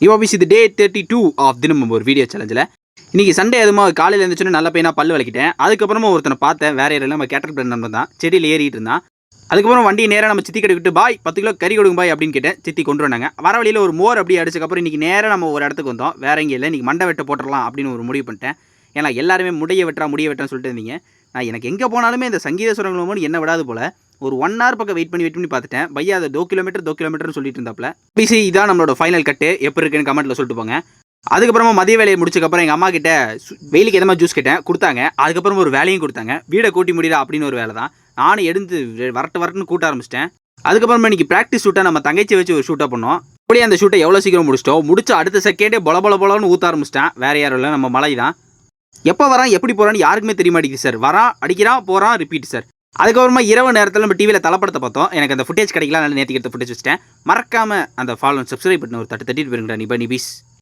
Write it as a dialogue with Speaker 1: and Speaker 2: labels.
Speaker 1: Office இது டே 32 of தினம் ஒரு வீடியோ சேலஞ்சில். இன்றைக்கி சண்டே எதுமா காலையில் எழுந்துச்சுன்னு நல்ல பையனாக பல்லு வலிக்கிட்டேன். அதுக்கப்புறமா ஒருத்தனை பார்த்தேன், வேறு யாரும் நம்ம கேட்டல் பிராண்ட் நம்பர் தான், செடியில் ஏறிட்டு இருந்தான். அதுக்கப்புறம் வண்டியை நேராக நம்ம சித்தி கடைக்கிட்டு பாய் 10 கிலோ கறி கொடுங்க பாய் அப்படின்னு கேட்டேன். சித்தி கொண்டு வந்தாங்க. வர வழியில் ஒரு மோர் அப்படி அடிச்சக்கப்புறம் இன்றைக்கி நேராக நம்ம ஒரு இடத்துக்கு வந்தோம். வேற எங்கே இல்லை, இன்றைக்கி மண்டை வெட்ட போட்டுடலாம் அப்படின்னு ஒரு முடிவு பண்ணிட்டேன். ஏன்னா எல்லாருமே முடிய வெட்டான்னு சொல்லிட்டு இருந்தீங்க. நான் எனக்கு எங்கே போனாலுமே இந்த சங்கீத சுரங்களும் என்ன விடாது போல் ஒரு 1 hour பக்கம் வெயிட் பண்ணி பார்த்துட்டேன். பையா அதை 2 கிலோமீட்டர்னு சொல்லிட்டு இருந்தாப்புல. பிசி இதான் நம்மளோட ஃபைனல் கட்டு, எப்படி இருக்குன்னு கமெண்ட்டில் சொல்லிட்டு போங்க. அதுக்கப்புறமா மதிய வேலையை முடிச்சக்கப்புறம் எங்கள் அம்மா கிட்ட வெயிலுக்கு எதமா ஜூஸ் கேட்டேன், கொடுத்தாங்க. அதுக்கப்புறம் ஒரு வேலையும் கொடுத்தாங்க, வீடை கூட்டி முடியல அப்படின்னு ஒரு வேலை தான். நானும் எடுத்து வரட்டுன்னு கூட்ட ஆரம்பிச்சிட்டேன். அதுக்கப்புறமா இன்னைக்கு ப்ராக்டிஸ் ஷூட்டாக நம்ம தங்கச்சி வச்சு ஒரு ஷூட்டாக பண்ணோம். அப்படியே அந்த ஷூட்டை எவ்வளோ சீக்கிரம் முடிச்சிட்ட அடுத்த செகண்டே பொலன்னு ஊற்ற ஆரம்பிச்சிட்டேன். வேறு யாரும் இல்லை, நம்ம மலை தான். எப்போ வரான் எப்படி போகிறான்னு யாருக்குமே தெரிய மாட்டேங்குது சார். வரான், அடிக்கிறான், போகிறான், ரிப்பீட் சார். அதுக்கப்புறமா இரவு நேரத்தில் நம்ம டிவியில் தலப்படத்தை பார்த்தோம். எனக்கு அந்த ஃபுட்டேஜ் கிடைக்கலாம், நல்லா நேற்றுக்கு எடுத்த ஃபுட்டேஜ் வச்சுட்டேன். மறக்காமல் அந்த ஃபாலோ சப்ஸ்கிரைப் பண்ண ஒரு தட்டிட்டு போயிருங்கடா நிபீஸ்.